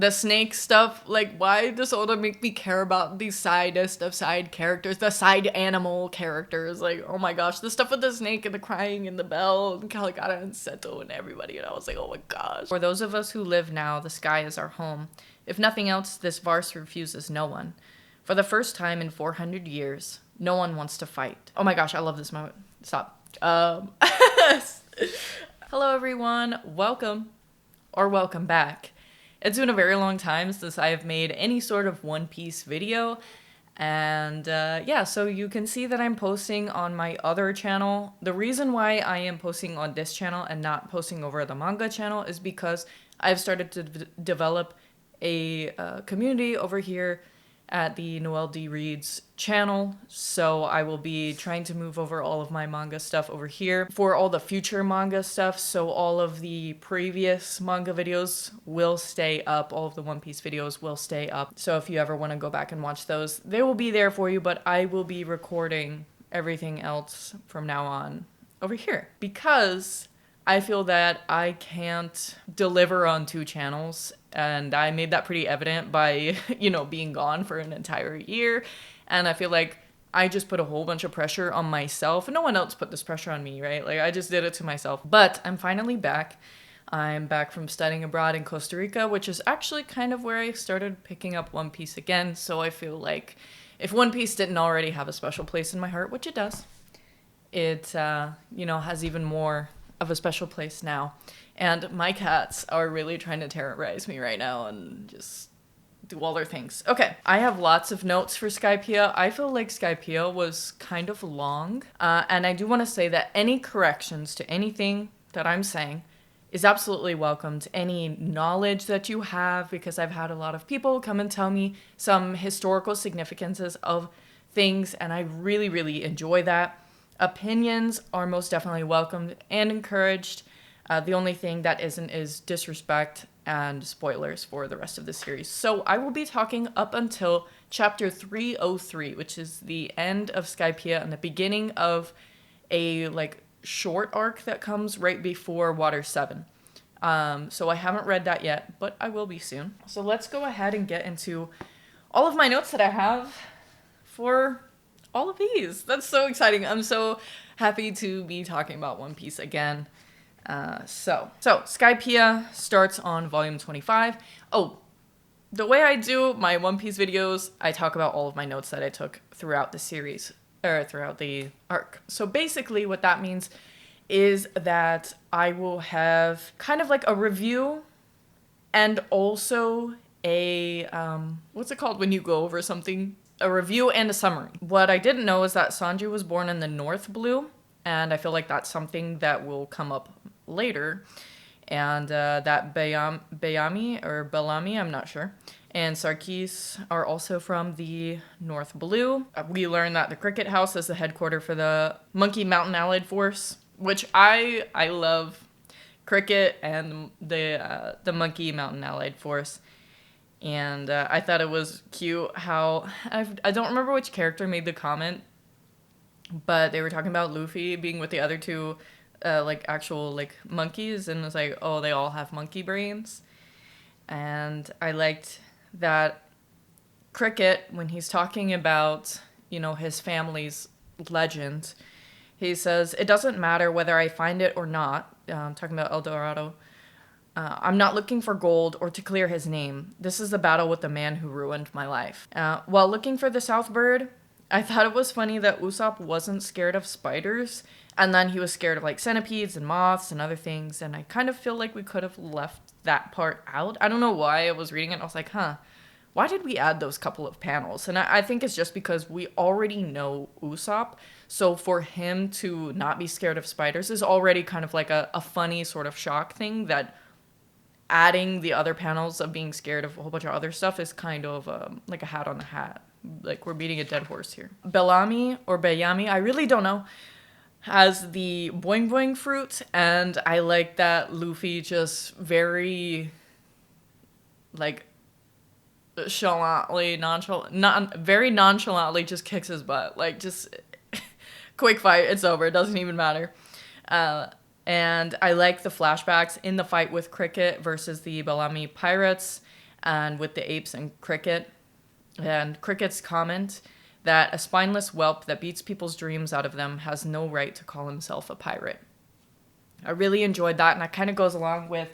the snake stuff, like, why does Oda make me care about the sidest of side characters, the side animal characters? Like, oh my gosh, the stuff with the snake and the crying and the bell and Caligata and Seto and everybody, and I was like, oh my gosh. For those of us who live now, the sky is our home. If nothing else, this verse refuses no one. For the first time in 400 years, no one wants to fight. Oh my gosh, I love this moment. Stop. Hello everyone, welcome back. It's been a very long time since I have made any sort of One Piece video, and yeah, so you can see that I'm posting on my other channel. The reason why I am posting on this channel and not posting over the manga channel is because I've started to develop a community over here at the NoelleDReads channel, so I will be trying to move over all of my manga stuff over here for all the future manga stuff. So all of the previous manga videos will stay up, all of the One Piece videos will stay up, so if you ever want to go back and watch those, they will be there for you. But I will be recording everything else from now on over here because I feel that I can't deliver on two channels, and I made that pretty evident by, you know, being gone for an entire year, and I feel like I just put a whole bunch of pressure on myself, and no one else put this pressure on me, right? Like, I just did it to myself. But I'm finally back. I'm back from studying abroad in Costa Rica, which is actually kind of where I started picking up One Piece again, so I feel like if One Piece didn't already have a special place in my heart, which it does, it, you know, has even more of a special place now. And my cats are really trying to terrorize me right now and just do all their things. Okay, I have lots of notes for Skypiea. I feel like Skypiea was kind of long, and I do want to say that any corrections to anything that I'm saying is absolutely welcomed. Any knowledge that you have, because I've had a lot of people come and tell me some historical significances of things, and I really, really enjoy that. Opinions are most definitely welcomed and encouraged. The only thing that isn't is disrespect and spoilers for the rest of the series. So I will be talking up until chapter 303, which is the end of Skypiea and the beginning of a like short arc that comes right before Water 7. So I haven't read that yet, but I will be soon. So let's go ahead and get into all of my notes that I have for all of these. That's so exciting. I'm so happy to be talking about One Piece again. So Skypiea starts on volume 25. Oh, the way I do my One Piece videos, I talk about all of my notes that I took throughout the series, or throughout the arc. So basically what that means is that I will have kind of like a review and also a, what's it called when you go over something? A review and a summary. What I didn't know is that Sanji was born in the North Blue, and I feel like that's something that will come up later. And that Bayami or Bellamy, I'm not sure, and Sarkis are also from the North Blue. We learn that the Cricket House is the headquarters for the Monkey Mountain Allied Force, which I love Cricket and the Monkey Mountain Allied Force. And I thought it was cute how, I don't remember which character made the comment, but they were talking about Luffy being with the other two, like, actual, like, monkeys, and it's like, oh, they all have monkey brains. And I liked that Cricket, when he's talking about, you know, his family's legend, he says, it doesn't matter whether I find it or not, talking about El Dorado, I'm not looking for gold or to clear his name. This is the battle with the man who ruined my life. While looking for the South Bird, I thought it was funny that Usopp wasn't scared of spiders, and then he was scared of like centipedes and moths and other things, and I kind of feel like we could have left that part out. I don't know why I was reading it, and I was like, why did we add those couple of panels? And I think it's just because we already know Usopp, so for him to not be scared of spiders is already kind of like a funny sort of shock thing that adding the other panels of being scared of a whole bunch of other stuff is kind of like a hat on a hat. Like, we're beating a dead horse here. Bellamy or Bayami, I really don't know, has the boing boing fruit, and I like that Luffy just very, like, very nonchalantly just kicks his butt. Like, just quick fight, it's over, it doesn't even matter. And I like the flashbacks in the fight with Cricket versus the Bellamy pirates. and with the apes and Cricket. And Cricket's comment that a spineless whelp that beats people's dreams out of them has no right to call himself a pirate. I really enjoyed that, and that kind of goes along with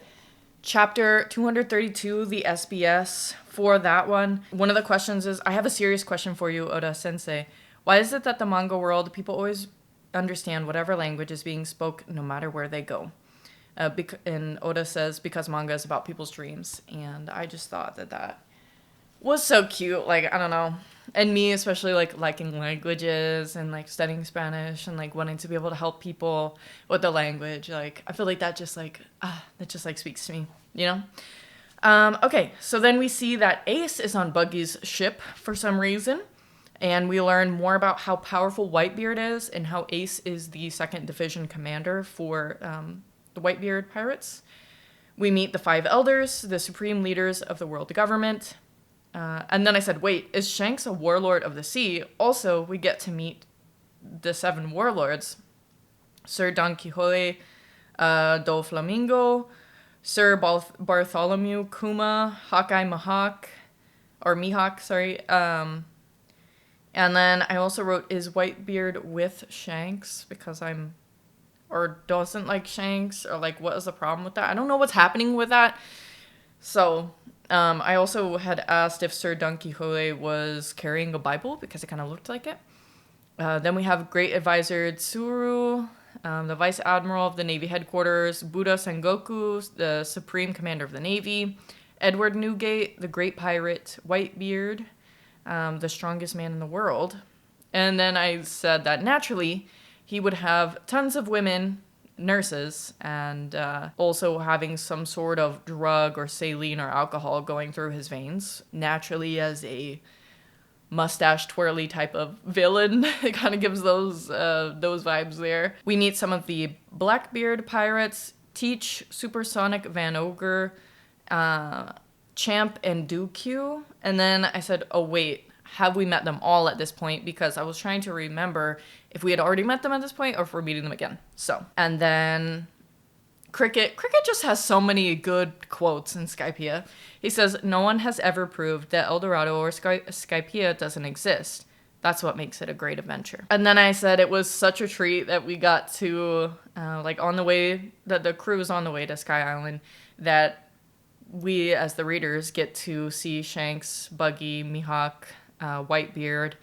chapter 232, the SBS. For that one, one of the questions is, I have a serious question for you, Oda Sensei. Why is it that the manga world, people always understand whatever language is being spoke no matter where they go? And Oda says, because manga is about people's dreams. And I just thought that was so cute. Like, I don't know. And me, especially, like, liking languages and, like, studying Spanish and, like, wanting to be able to help people with the language. Like, I feel like that just, like, speaks to me, you know? Okay, so then we see that Ace is on Buggy's ship for some reason. And we learn more about how powerful Whitebeard is and how Ace is the 2nd Division commander for the Whitebeard pirates. We meet the 5 elders, the supreme leaders of the world government. And then I said, wait, is Shanks a warlord of the sea? Also, we get to meet the 7 warlords. Sir Don Quixote do Flamingo, Sir Bartholomew Kuma, Hawkeye Mihawk, sorry. And then I also wrote, is Whitebeard with Shanks? Because or doesn't like Shanks, or like, what is the problem with that? I don't know what's happening with that. So, I also had asked if Sir Don Quixote was carrying a Bible, because it kind of looked like it. Then we have Great Advisor Tsuru, the Vice Admiral of the Navy Headquarters, Buddha Sengoku, the Supreme Commander of the Navy, Edward Newgate, the Great Pirate, Whitebeard, the strongest man in the world. And then I said that naturally he would have tons of women, nurses, and also having some sort of drug or saline or alcohol going through his veins, naturally, as a mustache twirly type of villain. It kind of gives those vibes there. We meet some of the Blackbeard pirates, Teach, Supersonic Van Ogre, Champ, and Dooku. And then I said, oh wait, have we met them all at this point? Because I was trying to remember if we had already met them at this point or if we're meeting them again. So, and then Cricket just has so many good quotes in Skypiea. He says, no one has ever proved that El Dorado or Skypiea doesn't exist. That's what makes it a great adventure. And then I said it was such a treat that we got to, on the way, that the crew was on the way to Sky Island, that we, as the readers, get to see Shanks, Buggy, Mihawk, Whitebeard,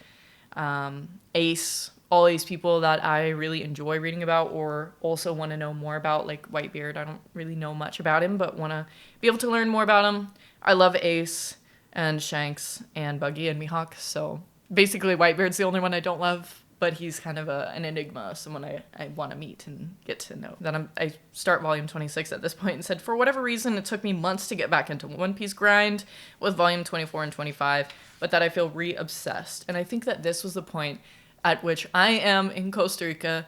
Ace, all these people that I really enjoy reading about or also want to know more about, like Whitebeard. I don't really know much about him, but want to be able to learn more about him. I love Ace and Shanks and Buggy and Mihawk, so basically Whitebeard's the only one I don't love, but he's kind of an enigma, someone I want to meet and get to know. Then I start volume 26 at this point and said, for whatever reason, it took me months to get back into One Piece grind with volume 24 and 25, but that I feel re-obsessed. And I think that this was the point at which I am in Costa Rica,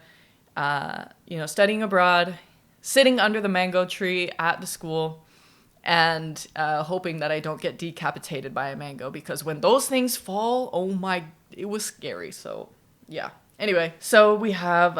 studying abroad, sitting under the mango tree at the school, and hoping that I don't get decapitated by a mango, because when those things fall, oh my, it was scary. So yeah. Anyway, so we have,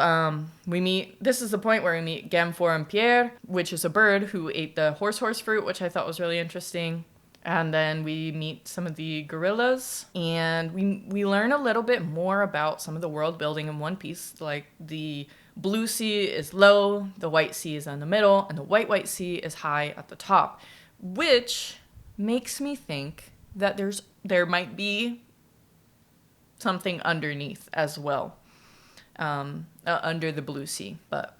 this is the point where we meet Gamfor and Pierre, which is a bird who ate the horse fruit, which I thought was really interesting. And then we meet some of the gorillas, and we learn a little bit more about some of the world building in One Piece. Like, the blue sea is low, the white sea is in the middle, and the white sea is high at the top, which makes me think that there might be something underneath as well, under the blue sea, but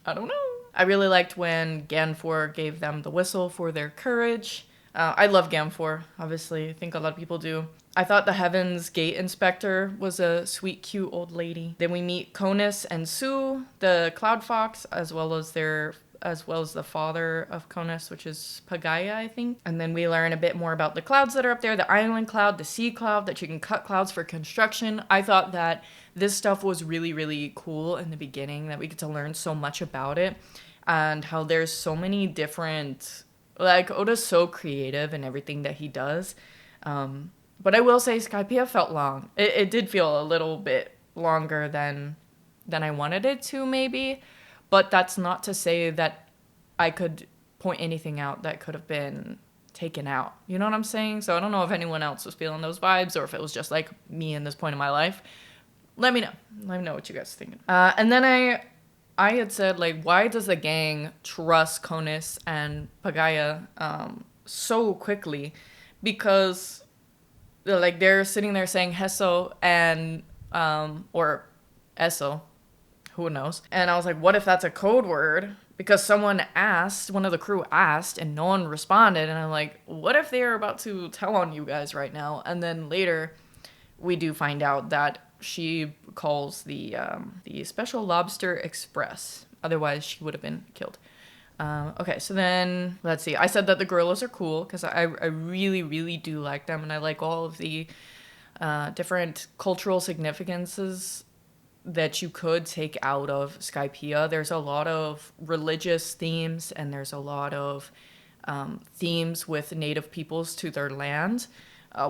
I don't know. I really liked when Ganfor gave them the whistle for their courage. I love Ganfor, obviously. I think a lot of people do. I thought the Heaven's Gate Inspector was a sweet, cute old lady. Then we meet Conus and Sue, the Cloud Fox, as well as the father of Conus, which is Pagaya, I think. And then we learn a bit more about the clouds that are up there, the island cloud, the sea cloud, that you can cut clouds for construction. I thought that this stuff was really, really cool in the beginning, that we get to learn so much about it, and how there's so many different, like, Oda's so creative in everything that he does. But I will say Skypiea felt long. It did feel a little bit longer than I wanted it to, maybe. But that's not to say that I could point anything out that could have been taken out. You know what I'm saying? So I don't know if anyone else was feeling those vibes or if it was just like me in this point in my life. Let me know. Let me know what you guys think. And then I had said, like, why does the gang trust Conus and Pagaya so quickly? Because, like, they're sitting there saying Heso and, or Eso, who knows? And I was like, what if that's a code word? Because someone asked, one of the crew asked, and no one responded. And I'm like, what if they're about to tell on you guys right now? And then later, we do find out that she calls the Special Lobster Express. Otherwise, she would have been killed. Okay, so then, let's see. I said that the gorillas are cool because I really, really do like them. And I like all of the different cultural significances that you could take out of Skypiea. There's a lot of religious themes, and there's a lot of themes with native peoples to their land,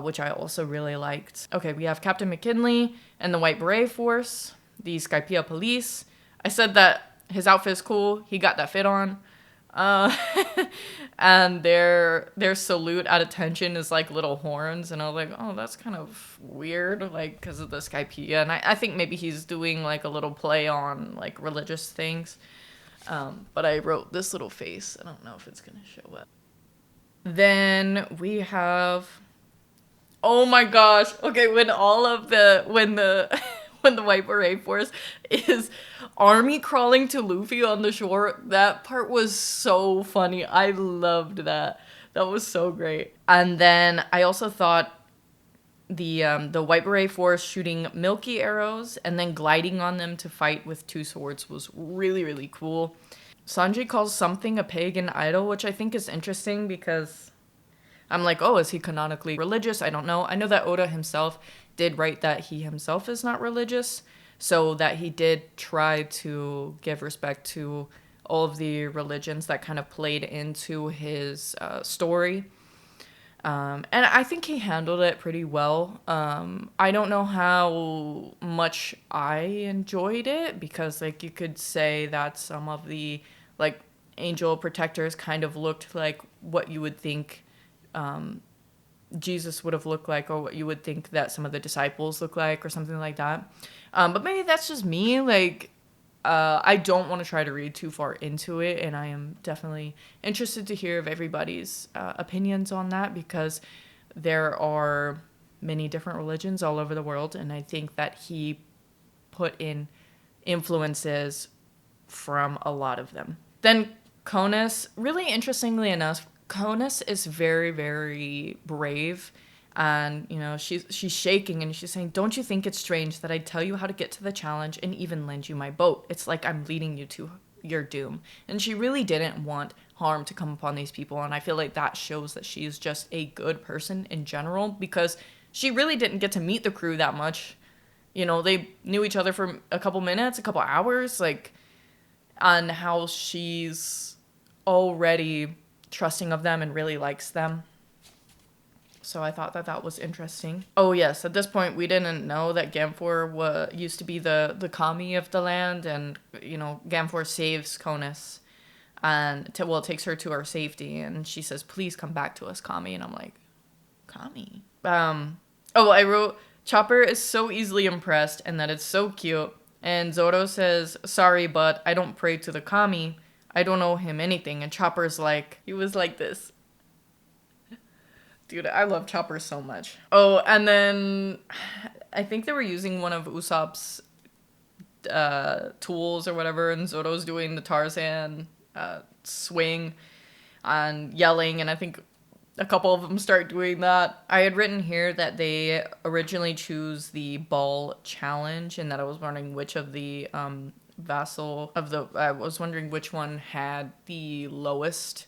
which I also really liked. Okay, we have Captain McKinley and the White Beret Force, the Skypiea Police. I said that his outfit is cool. He got that fit on. And their salute at attention is like little horns, and I was like, oh, that's kind of weird, like, because of the Skypiea. And I think maybe he's doing like a little play on like religious things. But I wrote this little face. I don't know if it's gonna show up. Then we have, oh my gosh, okay, when the when the White Beret Force is army crawling to Luffy on the shore, that part was so funny. I loved that. That was so great. And then I also thought the White Beret Force shooting milky arrows and then gliding on them to fight with two swords was really, really cool. Sanji calls something a pagan idol, which I think is interesting because I'm like, oh, is he canonically religious? I don't know. I know that Oda himself did write that he himself is not religious, so that he did try to give respect to all of the religions that kind of played into his story. And I think he handled it pretty well. I don't know how much I enjoyed it because, like, you could say that some of the, like, angel protectors kind of looked like what you would think Jesus would have looked like, or what you would think that some of the disciples look like, or something like that. But maybe that's just me. Like, I don't want to try to read too far into it, and I am definitely interested to hear of everybody's opinions on that, because there are many different religions all over the world, and I think that he put in influences from a lot of them. Then Conus, really interestingly enough, Conus is very, very brave, and, you know, she's shaking, and she's saying, don't you think it's strange that I tell you how to get to the challenge and even lend you my boat? It's like I'm leading you to your doom. And she really didn't want harm to come upon these people, and I feel like that shows that she is just a good person in general, because she really didn't get to meet the crew that much. You know, they knew each other for a couple minutes, a couple hours, like, on how she's already trusting of them and really likes them. So I thought that that was interesting. Oh yes, at this point we didn't know that Gamfor used to be the kami of the land, and, you know, Gamfor saves Conus and takes her to her safety, and she says, please come back to us, Kami. And I'm like, Kami? I wrote, Chopper is so easily impressed and that it's so cute. And Zoro says, sorry, but I don't pray to the Kami. I don't owe him anything. And Chopper's like, he was like this. Dude, I love Chopper so much. Oh, and then I think they were using one of Usopp's tools or whatever, and Zoro's doing the Tarzan swing and yelling, and I think a couple of them start doing that. I had written here that they originally choose the ball challenge, and that I was wondering which of the I was wondering which one had the lowest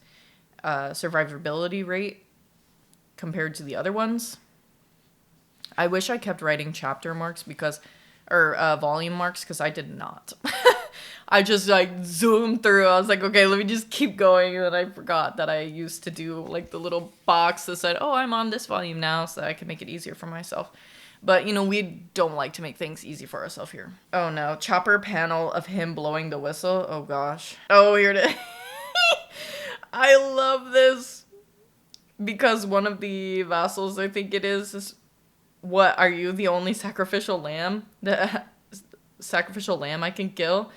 survivability rate compared to the other ones. I wish I kept writing chapter marks volume marks, because I did not. I just, like, zoomed through. I was like, okay, let me just keep going. And then I forgot that I used to do, like, the little box that said, oh, I'm on this volume now, so that I can make it easier for myself. But, you know, we don't like to make things easy for ourselves here. Oh, no. Chopper panel of him blowing the whistle. Oh, gosh. Oh, here it is. I love this. because one of the vassals, I think it is, what, are you the only sacrificial lamb? The sacrificial lamb I can kill?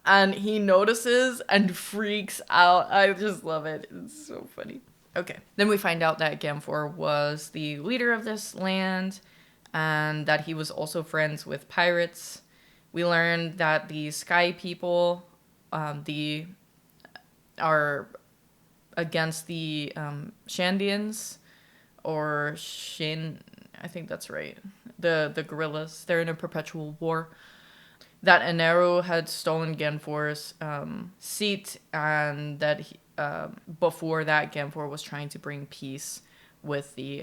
And he notices and freaks out. I just love it. It's so funny. Okay. Then we find out that Gamfor was the leader of this land and that he was also friends with pirates. We learned that the Sky people are against the Shandians or I think that's right. The gorillas. They're in a perpetual war. That Eneru had stolen Gamfor's seat, and that before that, Gamfor was trying to bring peace with the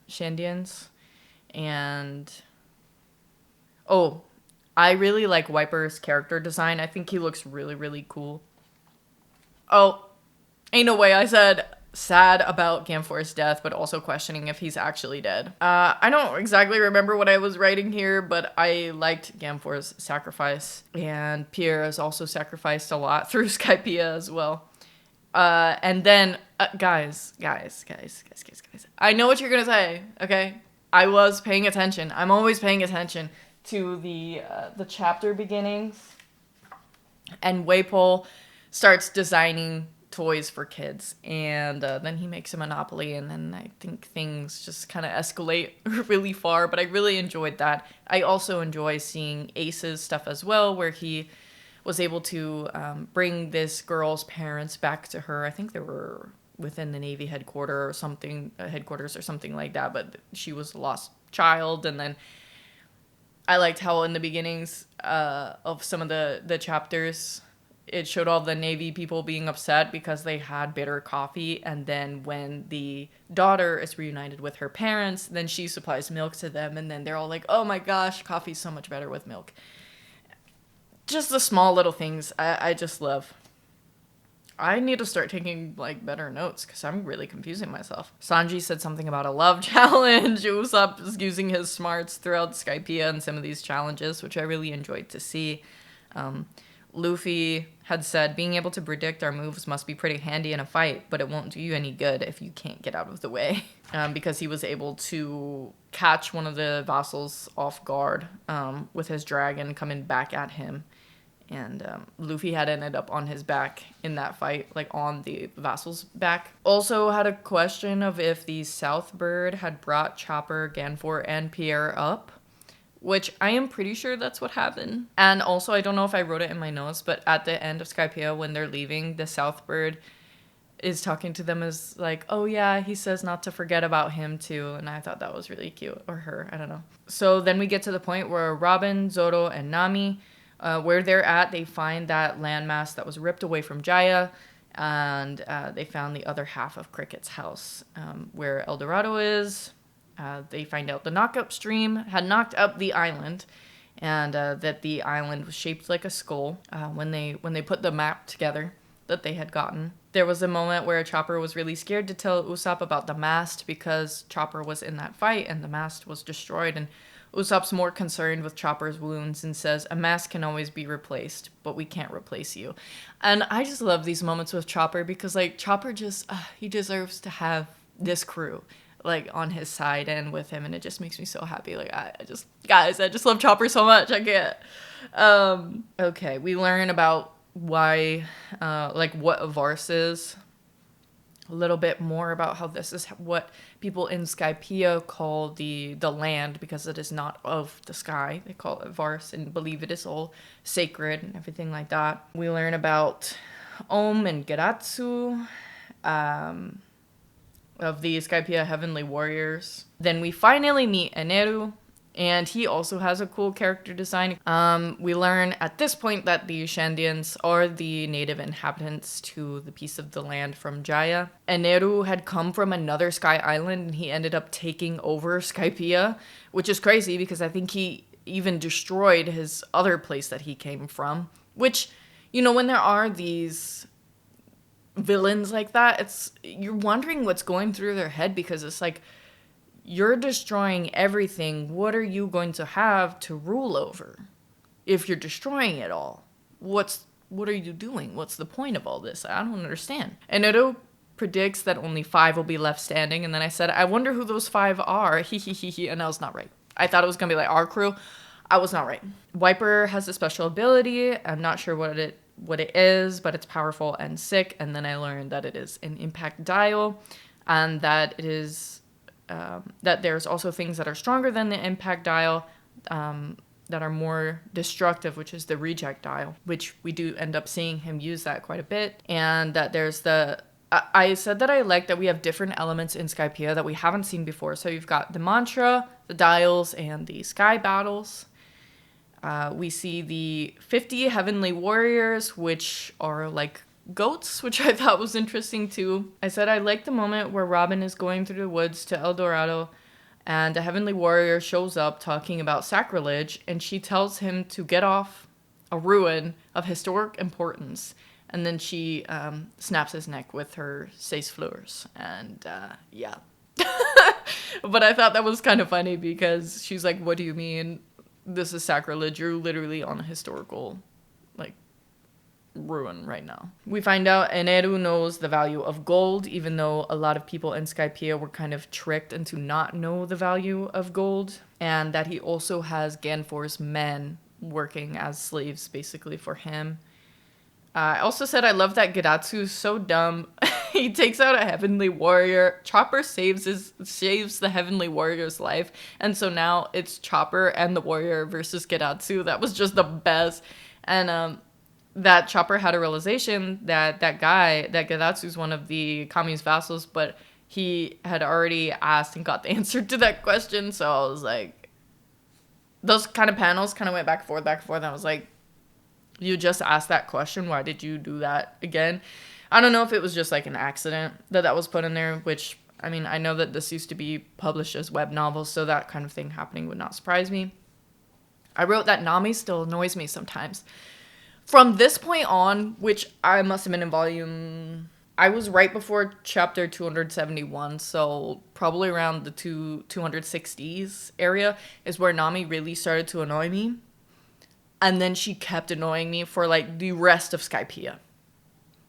Shandians. And I really like Wiper's character design. I think he looks really, really cool. Oh, ain't no way I said sad about Gamfor's death, but also questioning if he's actually dead. I don't exactly remember what I was writing here, but I liked Gamfor's sacrifice. And Pierre is also sacrificed a lot through Skypiea as well. And then, guys. I know what you're gonna say, okay? I was paying attention. I'm always paying attention to the chapter beginnings. And Waypole starts designing toys for kids, and then he makes a Monopoly, and then I think things just kind of escalate really far, but I really enjoyed that. I also enjoy seeing Ace's stuff as well, where he was able to bring this girl's parents back to her. I think they were within the Navy headquarters or something like that, but she was a lost child. And then I liked how in the beginnings of some of the chapters, it showed all the Navy people being upset because they had bitter coffee. And then when the daughter is reunited with her parents, then she supplies milk to them. And then they're all like, oh my gosh, coffee's so much better with milk. Just the small little things I just love. I need to start taking like better notes because I'm really confusing myself. Sanji said something about a love challenge. Usopp is using his smarts throughout Skypiea and some of these challenges, which I really enjoyed to see. Luffy had said, being able to predict our moves must be pretty handy in a fight, but it won't do you any good if you can't get out of the way. Because he was able to catch one of the vassals off guard with his dragon coming back at him. And Luffy had ended up on his back in that fight, like on the vassal's back. Also had a question of if the South Bird had brought Chopper, Ganfor, and Pierre up, which I am pretty sure that's what happened. And also, I don't know if I wrote it in my notes, but at the end of Skypiea, when they're leaving, the South Bird is talking to them as like, oh yeah, he says not to forget about him too. And I thought that was really cute. Or her, I don't know. So then we get to the point where Robin, Zoro, and Nami, where they're at, they find that landmass that was ripped away from Jaya. And they found the other half of Cricket's house, where El Dorado is. They find out the knock-up stream had knocked up the island, and that the island was shaped like a skull when they put the map together that they had gotten. There was a moment where Chopper was really scared to tell Usopp about the mast because Chopper was in that fight and the mast was destroyed, and Usopp's more concerned with Chopper's wounds and says, a mast can always be replaced, but we can't replace you. And I just love these moments with Chopper because, like, Chopper just, he deserves to have this crew like on his side and with him, and it just makes me so happy. Like I just love Chopper so much. I can't. Okay, we learn about why like what a Varse is, a little bit more about how this is what people in Skypiea call the land, because it is not of the sky. They call it Varse and believe it is all sacred and everything like that. We learn about Om and Geratsu, of the Skypiea Heavenly Warriors. Then we finally meet Eneru, and he also has a cool character design. We learn at this point that the Shandians are the native inhabitants to the piece of the land from Jaya. Eneru had come from another sky island, and he ended up taking over Skypiea, which is crazy because I think he even destroyed his other place that he came from. Which, you know, when there are these villains like that, you're wondering what's going through their head, because it's like, you're destroying everything. What are you going to have to rule over if you're destroying it all? What are you doing? What's the point of all this? I don't understand. And Edo predicts that only 5 will be left standing. And then I said, I wonder who those 5 are. And I was not right. I thought it was going to be like our crew. I was not right. Wiper has a special ability. I'm not sure what it is, but it's powerful and sick. And then I learned that it is an impact dial, and that it is that there's also things that are stronger than the impact dial, that are more destructive, which is the reject dial, which we do end up seeing him use that quite a bit. And that there's I said that I like that we have different elements in Skypiea that we haven't seen before. So you've got the mantra, the dials, and the sky battles. We see the 50 heavenly warriors, which are like goats, which I thought was interesting too. I said I like the moment where Robin is going through the woods to El Dorado, and a heavenly warrior shows up talking about sacrilege, and she tells him to get off a ruin of historic importance. And then she snaps his neck with her Seis Fleurs. And yeah. But I thought that was kind of funny because she's like, what do you mean? This is sacrilege. You're literally on a historical, like, ruin right now. We find out Eneru knows the value of gold, even though a lot of people in Skypiea were kind of tricked into not know the value of gold. And that he also has Ganfor's men working as slaves, basically, for him. I also said I love that Gedatsu's so dumb. He takes out a heavenly warrior. Chopper saves the heavenly warrior's life. And so now it's Chopper and the warrior versus Gedatsu. That was just the best. And that Chopper had a realization that Gedatsu's one of the Kami's vassals, but he had already asked and got the answer to that question. So I was like, those kind of panels kind of went back and forth. And I was like, you just asked that question. Why did you do that again? I don't know if it was just like an accident that was put in there, which, I mean, I know that this used to be published as web novels, so that kind of thing happening would not surprise me. I wrote that Nami still annoys me sometimes. From this point on, which I must have been in volume... I was right before chapter 271, so probably around the 260s area is where Nami really started to annoy me. And then she kept annoying me for like the rest of Skypiea,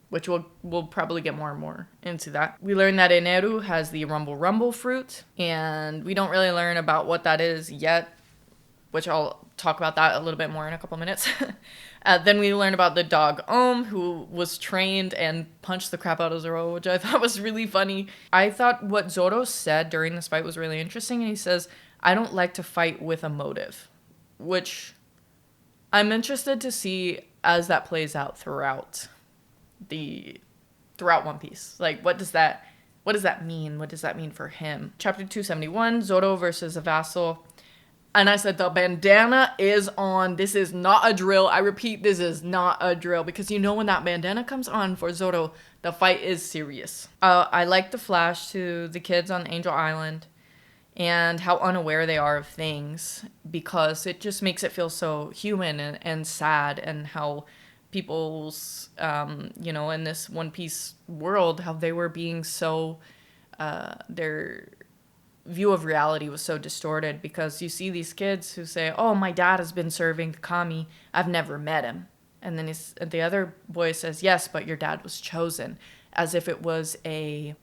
which we'll probably get more and more into that. We learn that Eneru has the Rumble fruit, and we don't really learn about what that is yet, which I'll talk about that a little bit more in a couple minutes. Then we learn about the dog who was trained and punched the crap out of Zoro, which I thought was really funny. I thought what Zoro said during this fight was really interesting, and he says, I don't like to fight with a motive, which... I'm interested to see as that plays out throughout One Piece. Like, what does that mean? What does that mean for him? Chapter 271, Zoro versus a vassal. And I said, the bandana is on. This is not a drill. I repeat, this is not a drill. Because you know when that bandana comes on for Zoro, the fight is serious. I like the flash to the kids on Angel Island. And how unaware they are of things, because it just makes it feel so human and sad, and how people's, in this One Piece world, how they were being so, their view of reality was so distorted, because you see these kids who say, oh, my dad has been serving the Kami, I've never met him. And then the other boy says, yes, but your dad was chosen. As if it was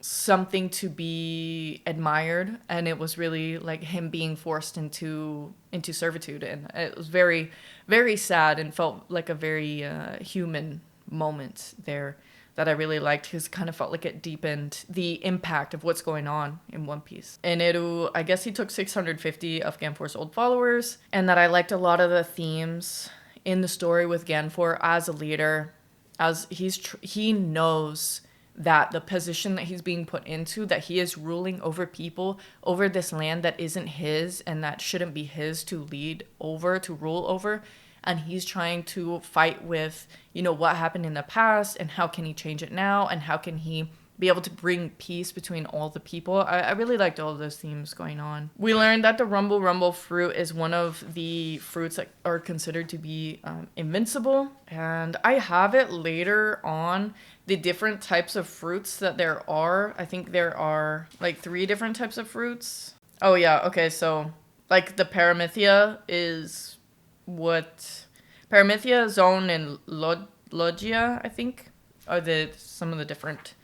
something to be admired, and it was really like him being forced into servitude, and it was very, very sad and felt like a very human moment there that I really liked, because it kind of felt like it deepened the impact of what's going on in One Piece. Eneru, I guess he took 650 of Ganfor's old followers, and that I liked a lot of the themes in the story with Ganfor as a leader, as he knows that the position that he's being put into, that he is ruling over people, over this land that isn't his and that shouldn't be his to rule over. And he's trying to fight with, what happened in the past, and how can he change it now, and how can he be able to bring peace between all the people. I really liked all of those themes going on. We learned that the Rumble fruit is one of the fruits that are considered to be invincible. And I have it later on, the different types of fruits that there are. I think there are like 3 different types of fruits. Oh yeah, okay, so like the Paramythia is what... Paramythia, Zone, and Logia, I think, are some of the different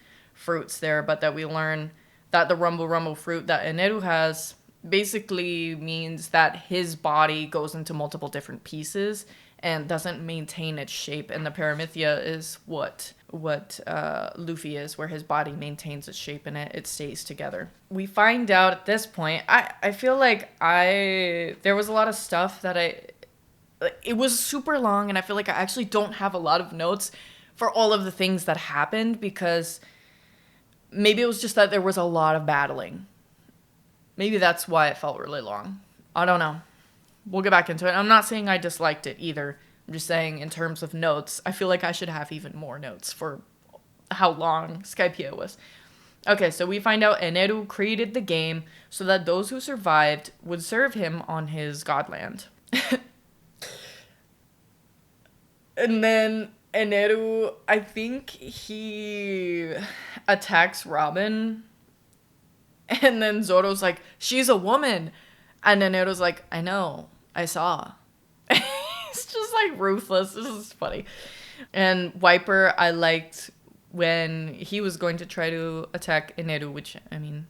fruits there, but that we learn that the rumble rumble fruit that Eneru has basically means that his body goes into multiple different pieces and doesn't maintain its shape. And the Paramythia is what Luffy is, where his body maintains its shape and it stays together. We find out at this point, I feel like there was a lot of stuff that it was super long, and I feel like I actually don't have a lot of notes for all of the things that happened, because maybe it was just that there was a lot of battling. Maybe that's why it felt really long. I don't know. We'll get back into it. I'm not saying I disliked it either. I'm just saying in terms of notes, I feel like I should have even more notes for how long Skypiea was. Okay, so we find out Eneru created the game so that those who survived would serve him on his godland. And then Eneru, I think he attacks Robin. And then Zoro's like, she's a woman. And Eneru's like, I know, I saw. It's just like ruthless. This is funny. And Viper, I liked when he was going to try to attack Eneru, which, I mean,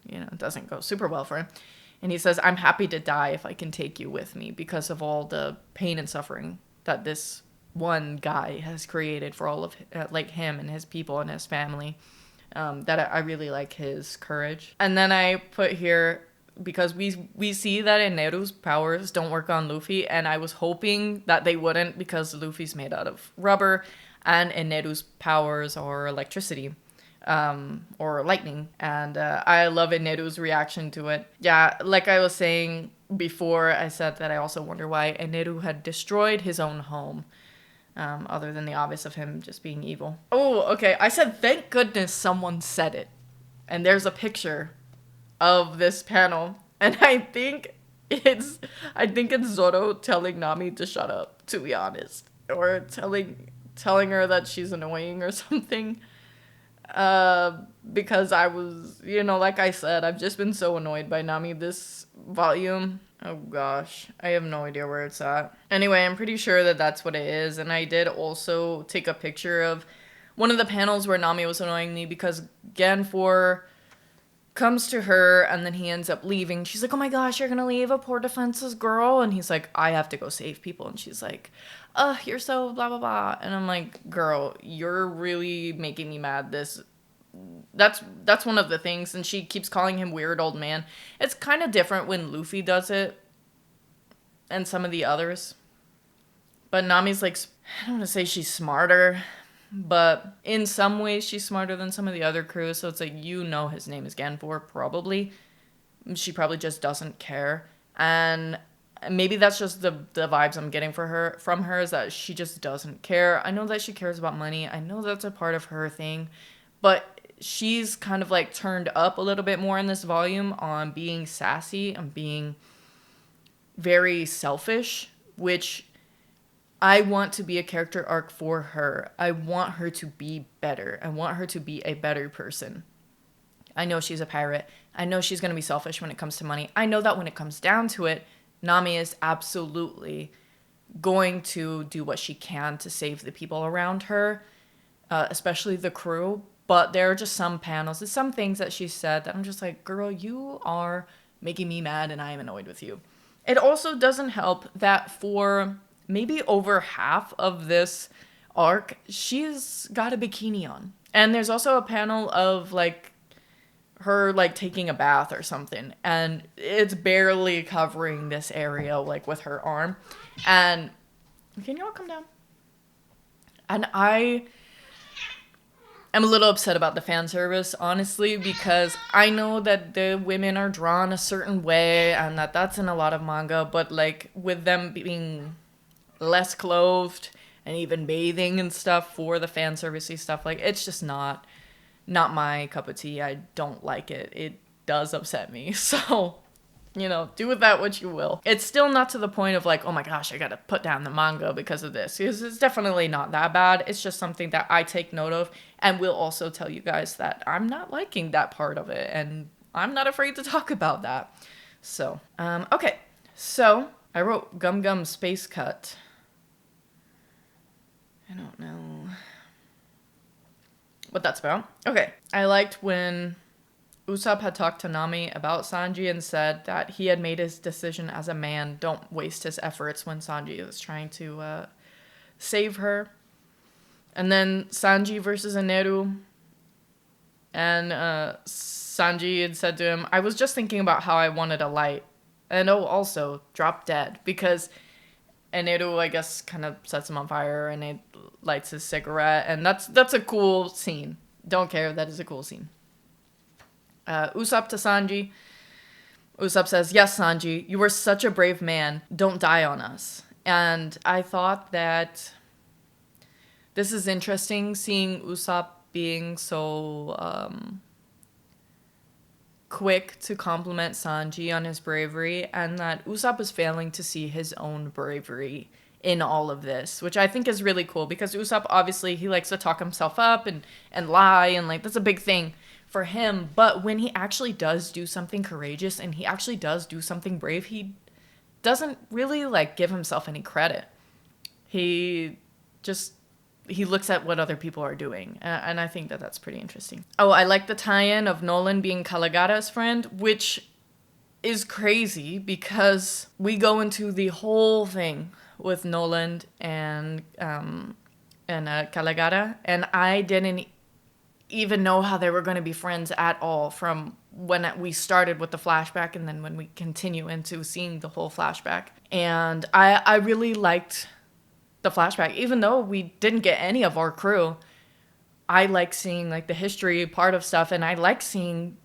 you know, doesn't go super well for him. And he says, I'm happy to die if I can take you with me, because of all the pain and suffering that this one guy has created for all of like him and his people and his family. That I really like his courage. And then I put here, because we see that Eneru's powers don't work on Luffy, and I was hoping that they wouldn't, because Luffy's made out of rubber and Eneru's powers are electricity, or lightning. And I love Eneru's reaction to it. Yeah, like I was saying before, I said that I also wonder why Eneru had destroyed his own home. Other than the obvious of him just being evil. Oh, okay. I said, thank goodness someone said it. And there's a picture of this panel. And I think it's Zoro telling Nami to shut up, to be honest. Or telling her that she's annoying or something. Because I was, you know, like I said, I've just been so annoyed by Nami this volume. Oh gosh, I have no idea where it's at. Anyway, I'm pretty sure that that's what it is. And I did also take a picture of one of the panels where Nami was annoying me, because Ganfor comes to her and then he ends up leaving. She's like, oh my gosh, you're gonna leave a poor defenseless girl? And he's like, I have to go save people. And she's like, you're so blah, blah, blah. And I'm like, girl, you're really making me mad. That's one of the things. And she keeps calling him weird old man. It's kind of different when Luffy does it and some of the others. But Nami's like, I don't want to say she's smarter, but in some ways she's smarter than some of the other crews. So it's like, you know, his name is Ganfor, probably. She probably just doesn't care. And maybe that's just the vibes I'm getting from her is that she just doesn't care. I know that she cares about money. I know that's a part of her thing. But she's kind of like turned up a little bit more in this volume on being sassy and being very selfish, which I want to be a character arc for her. I want her to be better. I want her to be a better person. I know she's a pirate. I know she's going to be selfish when it comes to money. I know that when it comes down to it, Nami is absolutely going to do what she can to save the people around her, especially the crew. But there are just some panels and some things that she said that I'm just like, girl, you are making me mad and I am annoyed with you. It also doesn't help that for maybe over half of this arc, she's got a bikini on. And there's also a panel of like her like taking a bath or something. And it's barely covering this area like with her arm. And can you all come down? And I'm a little upset about the fan service, honestly, because I know that the women are drawn a certain way and that's in a lot of manga, but like with them being less clothed and even bathing and stuff for the fan servicey stuff, like it's just not my cup of tea. I don't like it. It does upset me. So, you know, do with that what you will. It's still not to the point of like, oh my gosh, I gotta put down the manga because of this. It's definitely not that bad. It's just something that I take note of and will also tell you guys that I'm not liking that part of it and I'm not afraid to talk about that. So, okay. So, I wrote Gum Gum Space Cut. I don't know what that's about. Okay. I liked when Usopp had talked to Nami about Sanji and said that he had made his decision as a man. Don't waste his efforts when Sanji was trying to save her. And then Sanji versus Eneru. And Sanji had said to him, I was just thinking about how I wanted a light. And also, drop dead. Because Eneru, I guess, kind of sets him on fire and it lights his cigarette. And that's a cool scene. Don't care, that is a cool scene. Usopp to Sanji. Usopp says, yes, Sanji, you were such a brave man. Don't die on us. And I thought that this is interesting, seeing Usopp being so quick to compliment Sanji on his bravery, and that Usopp is failing to see his own bravery in all of this, which I think is really cool, because Usopp, obviously, he likes to talk himself up and lie, and like that's a big thing for him. But when he actually does do something courageous and he actually does do something brave, he doesn't really like give himself any credit. He looks at what other people are doing, and I think that that's pretty interesting. Oh, I like the tie-in of Nolan being Kalagara's friend, which is crazy because we go into the whole thing with Nolan and Kalagara, and I didn't even know how they were going to be friends at all from when we started with the flashback and then when we continue into seeing the whole flashback. And I really liked the flashback, even though we didn't get any of our crew. I like seeing like the history part of stuff, and I like seeing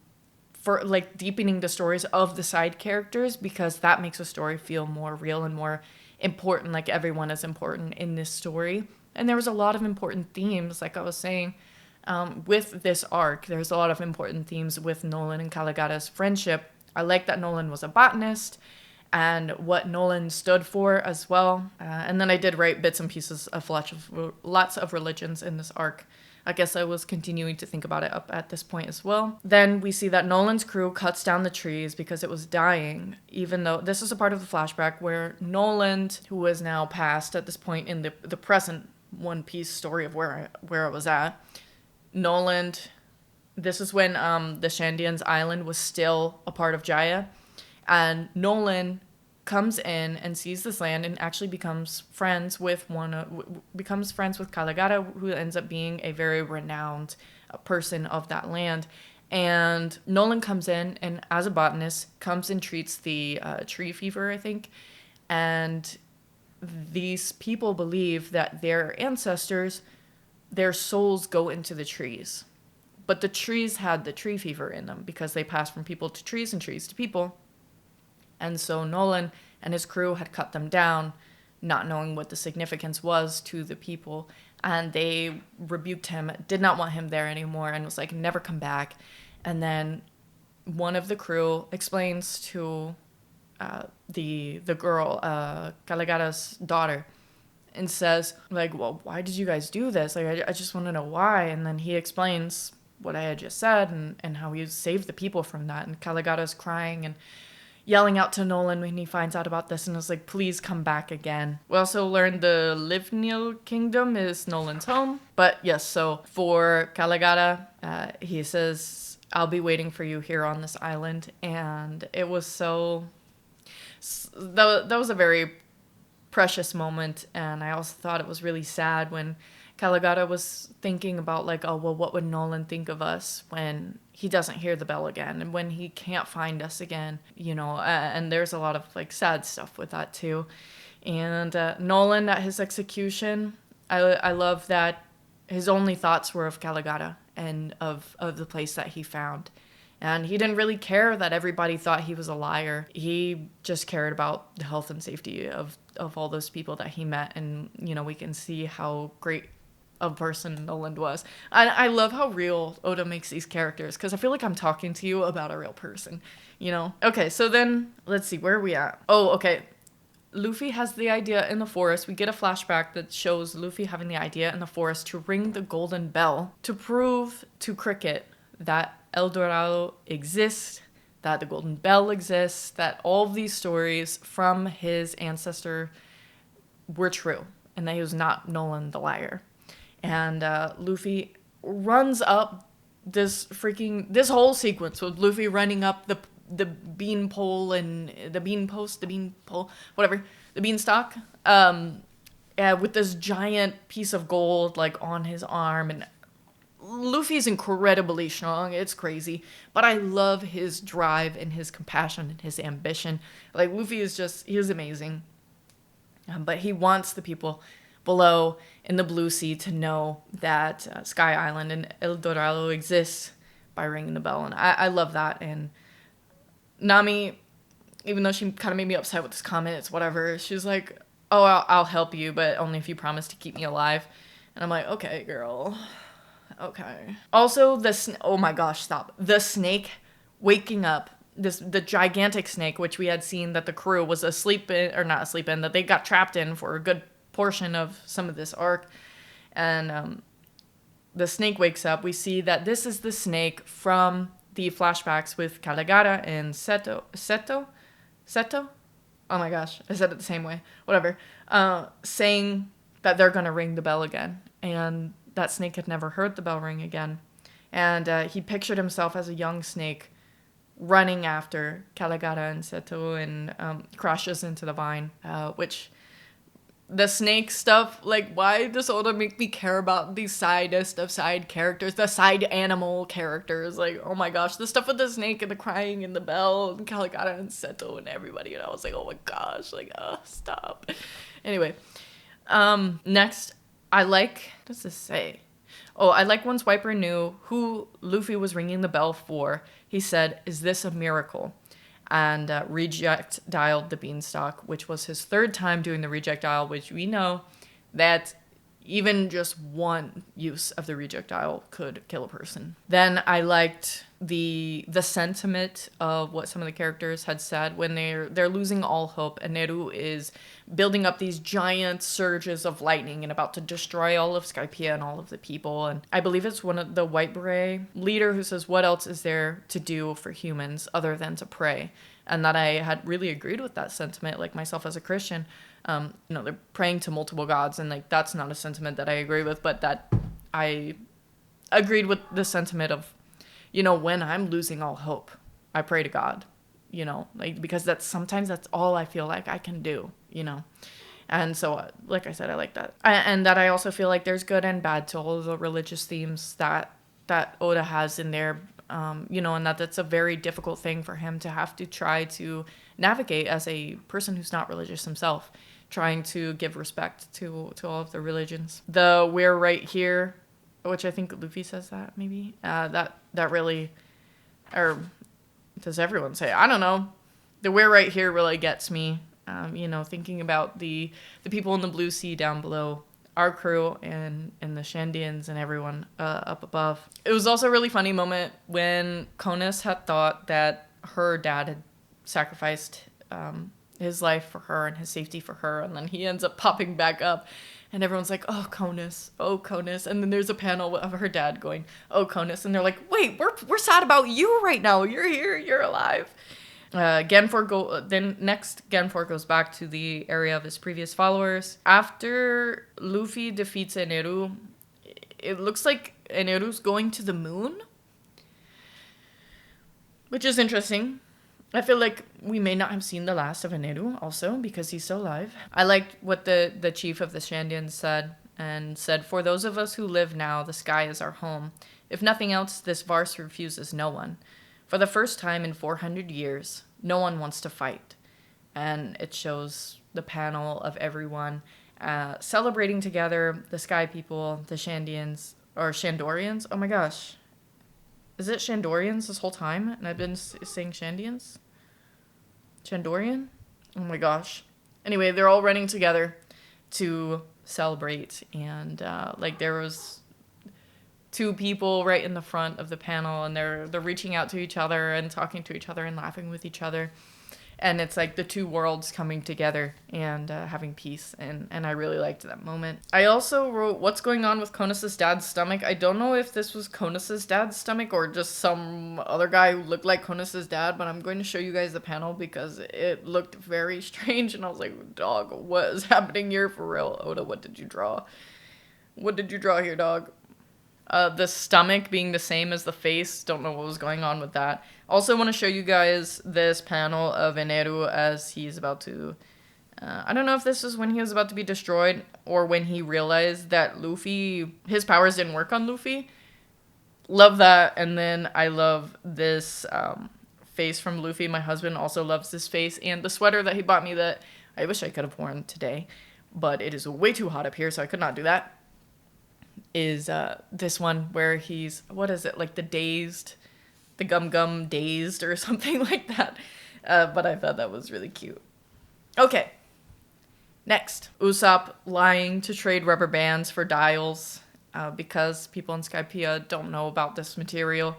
for like deepening the stories of the side characters, because that makes a story feel more real and more important, like everyone is important in this story. And there was a lot of important themes, like I was saying, with this arc. There's a lot of important themes with Nolan and Kalagara's friendship. I like that Nolan was a botanist and what Nolan stood for as well. And then I did write bits and pieces of lots of religions in this arc. I guess I was continuing to think about it up at this point as well. Then we see that Nolan's crew cuts down the trees because it was dying, even though this is a part of the flashback where Nolan, who is now past at this point in the present One Piece story of where I was at, Nolan, this is when the Shandians island was still a part of Jaya, and Nolan comes in and sees this land and actually becomes friends with Kalagara, who ends up being a very renowned person of that land. And Nolan comes in and, as a botanist, comes and treats the tree fever, I think, and these people believe that their ancestors, their souls go into the trees. But the trees had the tree fever in them because they passed from people to trees and trees to people. And so Nolan and his crew had cut them down, not knowing what the significance was to the people. And they rebuked him, did not want him there anymore, and was like, never come back. And then one of the crew explains to the girl, Kalagara's daughter, and says, like, well, why did you guys do this? Like, I just want to know why. And then he explains what I had just said and how he saved the people from that. And Kalagara's crying and yelling out to Nolan when he finds out about this and is like, please come back again. We also learned the Livnil Kingdom is Nolan's home. But yes, so for Kalagara, he says, I'll be waiting for you here on this island. And it was that was a very precious moment. And I also thought it was really sad when Kalagara was thinking about, like, oh, well, what would Nolan think of us when he doesn't hear the bell again and when he can't find us again, you know, and there's a lot of, like, sad stuff with that, too. And Nolan, at his execution, I love that his only thoughts were of Kalagara and of the place that he found. And he didn't really care that everybody thought he was a liar. He just cared about the health and safety of all those people that he met. And, you know, we can see how great of person Nolan was. I love how real Oda makes these characters, because I feel like I'm talking to you about a real person, you know? Okay, so then, let's see, where are we at? Oh, okay. Luffy has the idea in the forest. We get a flashback that shows Luffy having the idea in the forest to ring the golden bell to prove to Cricket that El Dorado exists, that the golden bell exists, that all of these stories from his ancestor were true, and that he was not Nolan the liar. And Luffy runs up this whole sequence with Luffy running up the bean pole and the bean post, the bean pole, whatever, the beanstalk, with this giant piece of gold like on his arm. And Luffy's incredibly strong. It's crazy. But I love his drive and his compassion and his ambition. Like, Luffy is he's amazing. But he wants the people below in the Blue Sea to know that Sky Island and El Dorado exists by ringing the bell. And I love that. And Nami, even though she kind of made me upset with this comment, it's whatever. She's like, oh, I'll help you, but only if you promise to keep me alive. And I'm like, okay, girl. Okay. Also, oh my gosh, stop. The snake waking up, the gigantic snake, which we had seen that the crew was asleep in, or not asleep in, that they got trapped in for a good portion of some of this arc. And the snake wakes up. We see that this is the snake from the flashbacks with Caligara and Seto? Oh my gosh, I said it the same way. Whatever. Saying that they're going to ring the bell again. And that snake had never heard the bell ring again. And he pictured himself as a young snake running after Caligara and Seto and crashes into the vine. Which, the snake stuff, like, why does Oda make me care about the sidest of side characters, the side animal characters? Like, oh my gosh, the stuff with the snake and the crying and the bell and Caligara and Seto and everybody. And I was like, oh my gosh, like, stop. Anyway, next, what does this say? Oh, I like once Wiper knew who Luffy was ringing the bell for, he said, is this a miracle? And reject dialed the beanstalk, which was his third time doing the reject dial, which we know that even just one use of the reject dial could kill a person. Then I liked the sentiment of what some of the characters had said when they're losing all hope, and Eneru is building up these giant surges of lightning and about to destroy all of Skypiea and all of the people. And I believe it's one of the White Beret leader who says, what else is there to do for humans other than to pray? And that I had really agreed with that sentiment, like myself as a Christian. They're praying to multiple gods, and like that's not a sentiment that I agree with, but that I agreed with the sentiment of, when I'm losing all hope, I pray to God, because sometimes that's all I feel like I can do, And so, like I said, I like that. And that I also feel like there's good and bad to all of the religious themes that Oda has in there, and that's a very difficult thing for him to have to try to navigate as a person who's not religious himself, trying to give respect to all of the religions. The "we're right here," which I think Luffy says that, maybe, that really, or does everyone say? I don't know. The "we're right here" really gets me, thinking about the people in the Blue Sea down below, our crew and the Shandians and everyone up above. It was also a really funny moment when Konis had thought that her dad had sacrificed his life for her and his safety for her, and then he ends up popping back up, and everyone's like, oh Konis, and then there's a panel of her dad going, oh Konis, and they're like, wait, we're sad about you right now, you're here, you're alive. Genfor goes back to the area of his previous followers. After Luffy defeats Eneru, it looks like Eneru's going to the moon, which is interesting. I feel like we may not have seen the last of Eneru also because he's still alive. I liked what the chief of the Shandians said, for those of us who live now, the sky is our home. If nothing else, this Vars refuses no one. For the first time in 400 years, no one wants to fight. And it shows the panel of everyone celebrating together, the Sky People, the Shandians, or Shandorians. Oh my gosh. Is it Shandorians this whole time? And I've been saying Shandians? Shandorian? Oh my gosh. Anyway, they're all running together to celebrate. And there was two people right in the front of the panel, and they're reaching out to each other and talking to each other and laughing with each other. And it's like the two worlds coming together and having peace. And I really liked that moment. I also wrote, what's going on with Konis' dad's stomach? I don't know if this was Konis' dad's stomach or just some other guy who looked like Konis' dad, but I'm going to show you guys the panel because it looked very strange. And I was like, dog, what is happening here for real? Oda, what did you draw? What did you draw here, dog? The stomach being the same as the face. Don't know what was going on with that. Also want to show you guys this panel of Eneru as he's about to... I don't know if this is when he was about to be destroyed or when he realized that Luffy... His powers didn't work on Luffy. Love that. And then I love this face from Luffy. My husband also loves this face. And the sweater that he bought me that I wish I could have worn today. But it is way too hot up here, so I could not do that. Is this one where he's, what is it, like the gum dazed or something like that. But I thought that was really cute. Okay, next, Usopp lying to trade rubber bands for dials because people in Skypiea don't know about this material.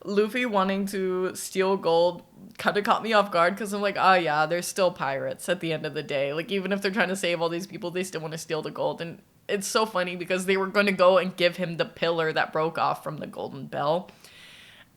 Luffy wanting to steal gold kind of caught me off guard because I'm like, oh yeah, they're still pirates at the end of the day. Like, even if they're trying to save all these people, they still want to steal the gold. And it's so funny because they were going to go and give him the pillar that broke off from the golden bell.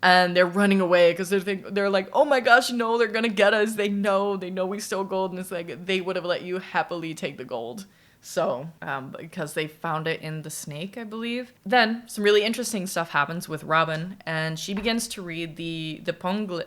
And they're running away because they're like, oh my gosh, no, they're going to get us. They know we stole gold. And it's like, they would have let you happily take the gold. So, because they found it in the snake, I believe. Then, some really interesting stuff happens with Robin, and she begins to read the poneglyph?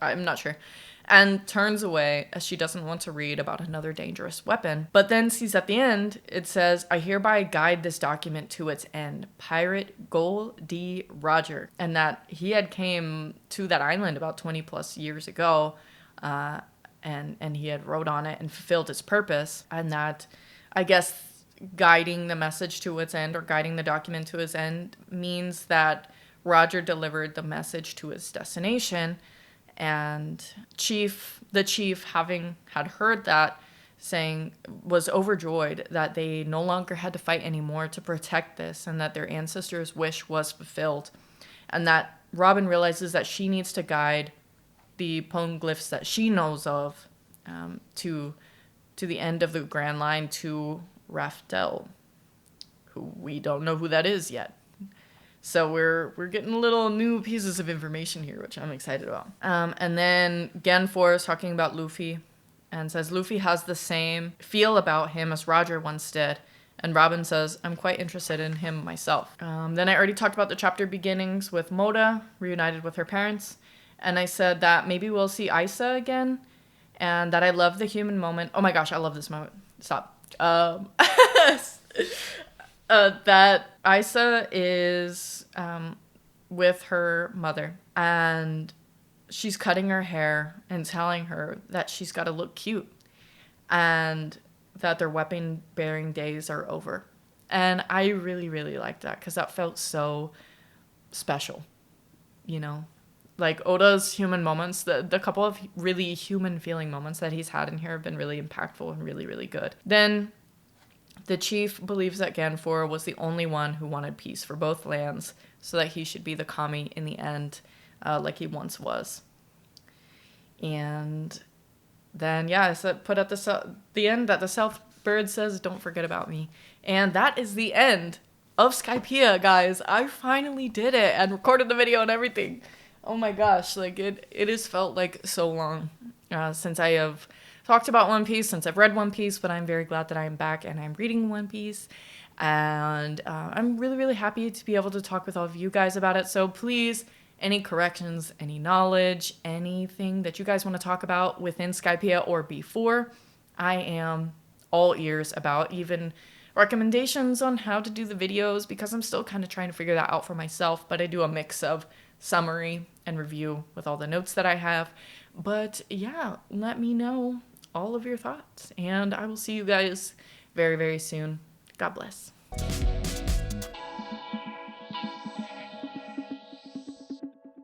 I'm not sure. And turns away as she doesn't want to read about another dangerous weapon. But then sees at the end, it says, I hereby guide this document to its end. Pirate Gol D. Roger. And that he had came to that island about 20 plus years ago, and he had wrote on it and fulfilled its purpose, and that, I guess, guiding the message to its end or guiding the document to its end means that Roger delivered the message to his destination, and the chief, having had heard that, was overjoyed that they no longer had to fight anymore to protect this and that their ancestors' wish was fulfilled, and that Robin realizes that she needs to guide the poneglyphs that she knows of to the end of the Grand Line to Raftel, who we don't know who that is yet. So we're getting little new pieces of information here, which I'm excited about. And then Genfor is talking about Luffy and says Luffy has the same feel about him as Roger once did. And Robin says, I'm quite interested in him myself. Then I already talked about the chapter beginnings with Moda, reunited with her parents. And I said that maybe we'll see Isa again, and that I love the human moment. Oh my gosh, I love this moment. Stop. That Isa is with her mother, and she's cutting her hair and telling her that she's got to look cute, and that their weapon-bearing days are over. And I really, really liked that because that felt so special, you know? Like, Oda's human moments, the couple of really human feeling moments that he's had in here have been really impactful and really, really good. Then the chief believes that Genfor was the only one who wanted peace for both lands, so that he should be the kami in the end, like he once was. And then, yeah, I put at the end that the South Bird says, don't forget about me. And that is the end of Skypiea, guys. I finally did it and recorded the video and everything. Oh my gosh, like it has felt like so long since I have talked about One Piece, since I've read One Piece, but I'm very glad that I'm back and I'm reading One Piece. And I'm really, really happy to be able to talk with all of you guys about it. So please, any corrections, any knowledge, anything that you guys want to talk about within Skypiea or before, I am all ears about. Even recommendations on how to do the videos, because I'm still kind of trying to figure that out for myself, but I do a mix of summary and review with all the notes that I have. But yeah, let me know all of your thoughts, and I will see you guys very, very soon. God bless.